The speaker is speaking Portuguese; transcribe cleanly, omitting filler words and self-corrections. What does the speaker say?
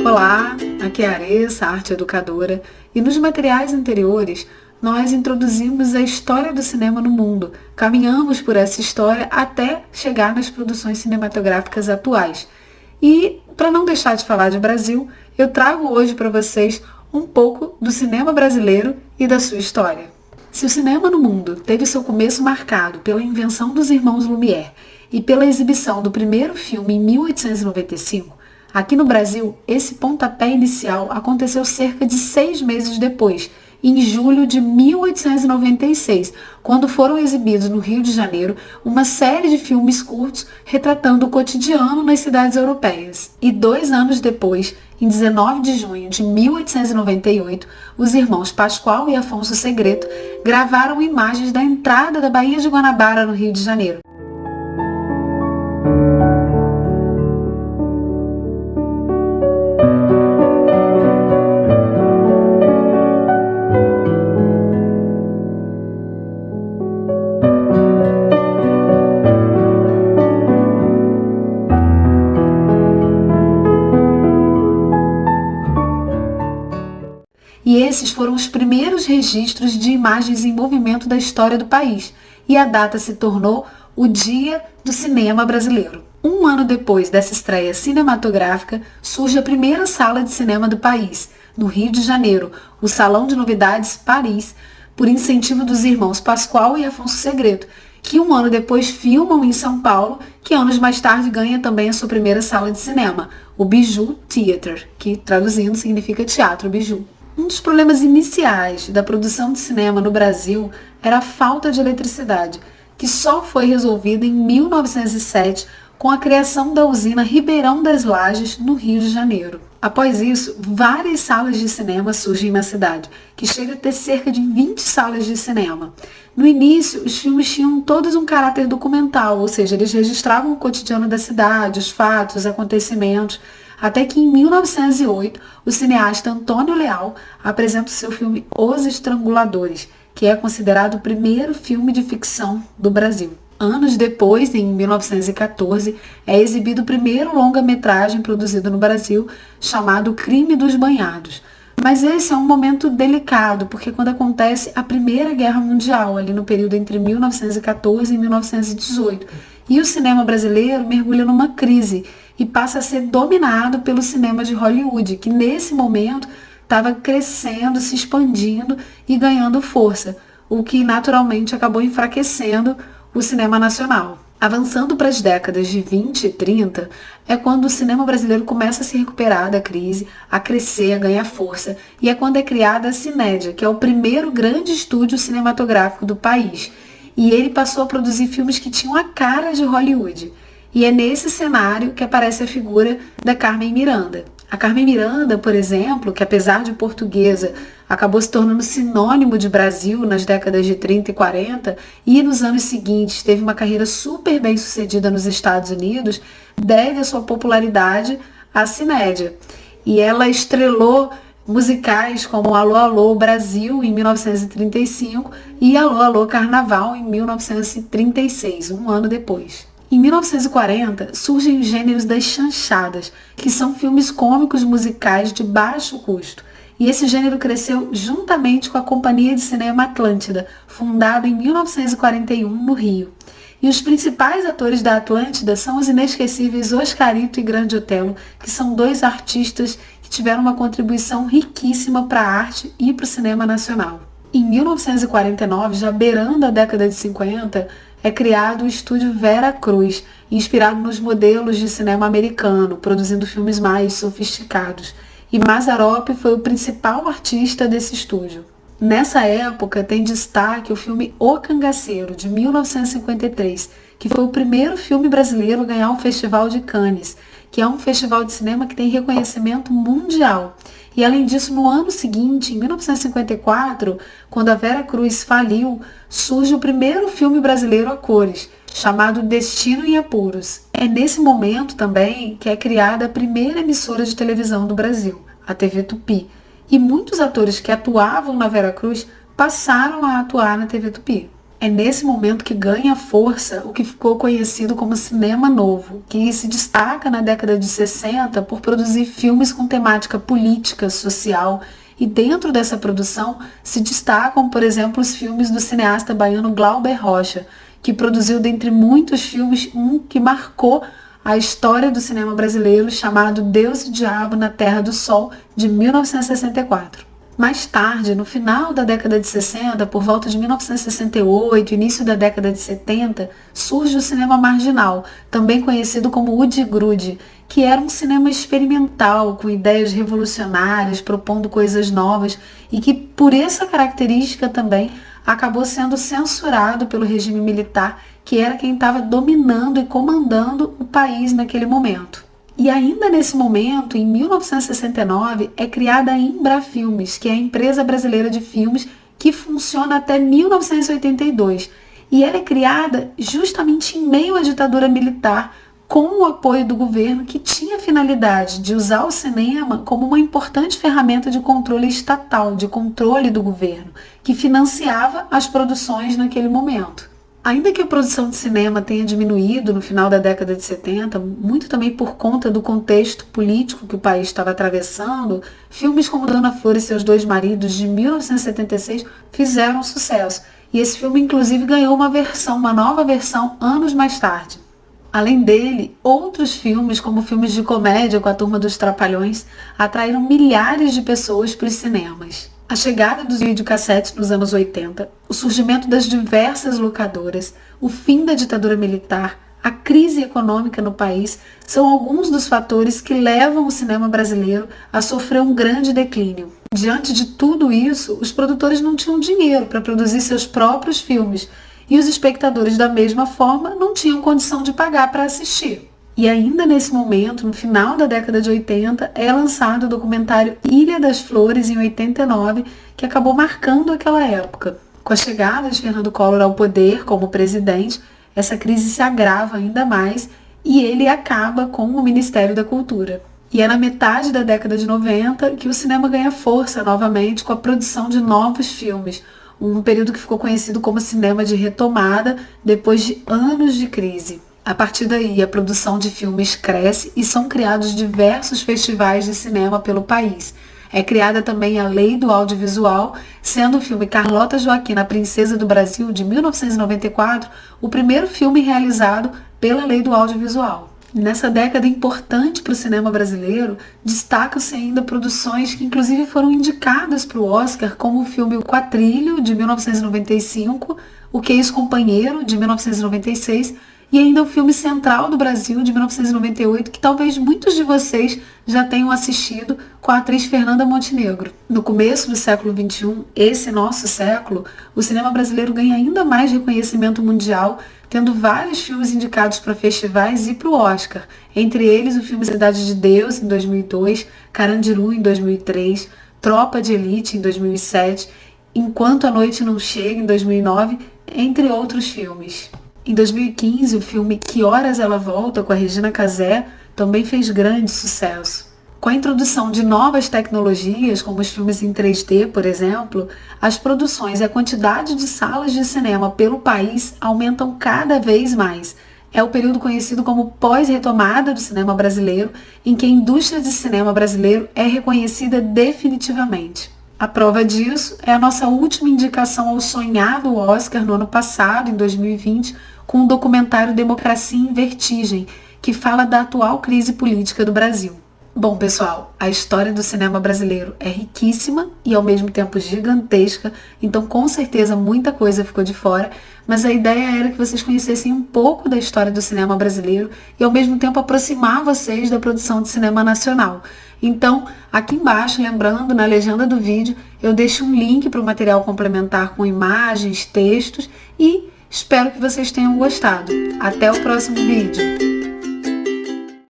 Olá, aqui é a Aressa, arte educadora, e nos materiais anteriores nós introduzimos a história do cinema no mundo, caminhamos por essa história até chegar nas produções cinematográficas atuais. E, para não deixar de falar de Brasil, eu trago hoje para vocês um pouco do cinema brasileiro e da sua história. Se o cinema no mundo teve seu começo marcado pela invenção dos irmãos Lumière e pela exibição do primeiro filme em 1895, aqui no Brasil, esse pontapé inicial aconteceu cerca de 6 meses depois, em julho de 1896, quando foram exibidos no Rio de Janeiro uma série de filmes curtos retratando o cotidiano nas cidades europeias. E 2 anos depois, em 19 de junho de 1898, os irmãos Pascoal e Afonso Segreto gravaram imagens da entrada da Baía de Guanabara no Rio de Janeiro. E esses foram os primeiros registros de imagens em movimento da história do país, e a data se tornou o Dia do Cinema Brasileiro. 1 ano depois dessa estreia cinematográfica, surge a primeira sala de cinema do país, no Rio de Janeiro, o Salão de Novidades Paris, por incentivo dos irmãos Pascoal e Afonso Segreto, que 1 ano depois filmam em São Paulo, que anos mais tarde ganha também a sua primeira sala de cinema, o Bijou Theatre, que traduzindo significa Teatro Bijou. Um dos problemas iniciais da produção de cinema no Brasil era a falta de eletricidade, que só foi resolvida em 1907 com a criação da usina Ribeirão das Lajes, no Rio de Janeiro. Após isso, várias salas de cinema surgem na cidade, que chega a ter cerca de 20 salas de cinema. No início, os filmes tinham todos um caráter documental, ou seja, eles registravam o cotidiano da cidade, os fatos, os acontecimentos, até que em 1908, o cineasta Antônio Leal apresenta o seu filme Os Estranguladores, que é considerado o primeiro filme de ficção do Brasil. Anos depois, em 1914, é exibido o primeiro longa-metragem produzido no Brasil, chamado Crime dos Banhados. Mas esse é um momento delicado, porque quando acontece a Primeira Guerra Mundial, ali no período entre 1914 e 1918, e o cinema brasileiro mergulha numa crise e passa a ser dominado pelo cinema de Hollywood, que nesse momento estava crescendo, se expandindo e ganhando força, o que naturalmente acabou enfraquecendo o cinema nacional. Avançando para as décadas de 20 e 30, é quando o cinema brasileiro começa a se recuperar da crise, a crescer, a ganhar força, e é quando é criada a Cinédia, que é o primeiro grande estúdio cinematográfico do país. E ele passou a produzir filmes que tinham a cara de Hollywood. E é nesse cenário que aparece a figura da Carmen Miranda. A Carmen Miranda, por exemplo, que apesar de portuguesa, acabou se tornando sinônimo de Brasil nas décadas de 30 e 40 e nos anos seguintes teve uma carreira super bem sucedida nos Estados Unidos, deve a sua popularidade à Cinédia. E ela estrelou musicais como Alô, Alô, Brasil, em 1935 e Alô, Alô, Carnaval, em 1936, um ano depois. Em 1940, surgem os gêneros das chanchadas, que são filmes cômicos musicais de baixo custo. E esse gênero cresceu juntamente com a Companhia de Cinema Atlântida, fundada em 1941 no Rio. E os principais atores da Atlântida são os inesquecíveis Oscarito e Grande Otelo, que são 2 artistas que tiveram uma contribuição riquíssima para a arte e para o cinema nacional. Em 1949, já beirando a década de 50, é criado o estúdio Vera Cruz, inspirado nos modelos de cinema americano, produzindo filmes mais sofisticados. E Mazzaropi foi o principal artista desse estúdio. Nessa época tem destaque o filme O Cangaceiro, de 1953, que foi o primeiro filme brasileiro a ganhar o Festival de Cannes, que é um festival de cinema que tem reconhecimento mundial. E além disso, no ano seguinte, em 1954, quando a Vera Cruz faliu, surge o primeiro filme brasileiro a cores, chamado Destino em Apuros. É nesse momento também que é criada a primeira emissora de televisão do Brasil, a TV Tupi. E muitos atores que atuavam na Vera Cruz passaram a atuar na TV Tupi. É nesse momento que ganha força o que ficou conhecido como cinema novo, que se destaca na década de 60 por produzir filmes com temática política, social, e dentro dessa produção se destacam, por exemplo, os filmes do cineasta baiano Glauber Rocha, que produziu, dentre muitos filmes, um que marcou a história do cinema brasileiro, chamado Deus e Diabo na Terra do Sol, de 1964. Mais tarde, no final da década de 60, por volta de 1968, início da década de 70, surge o cinema marginal, também conhecido como Ude-Grude, que era um cinema experimental, com ideias revolucionárias, propondo coisas novas e que, por essa característica também, acabou sendo censurado pelo regime militar, que era quem estava dominando e comandando o país naquele momento. E ainda nesse momento, em 1969, é criada a Embrafilmes, que é a empresa brasileira de filmes que funciona até 1982. E ela é criada justamente em meio à ditadura militar, com o apoio do governo, que tinha a finalidade de usar o cinema como uma importante ferramenta de controle estatal, de controle do governo, que financiava as produções naquele momento. Ainda que a produção de cinema tenha diminuído no final da década de 70, muito também por conta do contexto político que o país estava atravessando, filmes como Dona Flor e Seus Dois Maridos, de 1976, fizeram sucesso. E esse filme, inclusive, ganhou uma nova versão, anos mais tarde. Além dele, outros filmes, como filmes de comédia com a Turma dos Trapalhões, atraíram milhares de pessoas para os cinemas. A chegada dos videocassetes nos anos 80, o surgimento das diversas locadoras, o fim da ditadura militar, a crise econômica no país são alguns dos fatores que levam o cinema brasileiro a sofrer um grande declínio. Diante de tudo isso, os produtores não tinham dinheiro para produzir seus próprios filmes e os espectadores, da mesma forma, não tinham condição de pagar para assistir. E ainda nesse momento, no final da década de 80, é lançado o documentário Ilha das Flores, em 89, que acabou marcando aquela época. Com a chegada de Fernando Collor ao poder como presidente, essa crise se agrava ainda mais e ele acaba com o Ministério da Cultura. E é na metade da década de 90 que o cinema ganha força novamente com a produção de novos filmes, um período que ficou conhecido como cinema de retomada depois de anos de crise. A partir daí, a produção de filmes cresce e são criados diversos festivais de cinema pelo país. É criada também a Lei do Audiovisual, sendo o filme Carlota Joaquina, a Princesa do Brasil, de 1994, o primeiro filme realizado pela Lei do Audiovisual. Nessa década importante para o cinema brasileiro, destacam-se ainda produções que inclusive foram indicadas para o Oscar, como o filme O Quatrilho, de 1995, O Que Ex-Companheiro, de 1996, e ainda o filme Central do Brasil, de 1998, que talvez muitos de vocês já tenham assistido, com a atriz Fernanda Montenegro. No começo do século XXI, esse nosso século, o cinema brasileiro ganha ainda mais reconhecimento mundial, tendo vários filmes indicados para festivais e para o Oscar, entre eles o filme Cidade de Deus, em 2002, Carandiru, em 2003, Tropa de Elite, em 2007, Enquanto a Noite Não Chega, em 2009, entre outros filmes. Em 2015, o filme Que Horas Ela Volta, com a Regina Casé, também fez grande sucesso. Com a introdução de novas tecnologias, como os filmes em 3D, por exemplo, as produções e a quantidade de salas de cinema pelo país aumentam cada vez mais. É o período conhecido como pós-retomada do cinema brasileiro, em que a indústria de cinema brasileiro é reconhecida definitivamente. A prova disso é a nossa última indicação ao sonhado Oscar no ano passado, em 2020, com o documentário Democracia em Vertigem, que fala da atual crise política do Brasil. Bom, pessoal, a história do cinema brasileiro é riquíssima e ao mesmo tempo gigantesca, então com certeza muita coisa ficou de fora, mas a ideia era que vocês conhecessem um pouco da história do cinema brasileiro e ao mesmo tempo aproximar vocês da produção de cinema nacional. Então, aqui embaixo, lembrando, na legenda do vídeo, eu deixo um link para o material complementar com imagens, textos e espero que vocês tenham gostado. Até o próximo vídeo!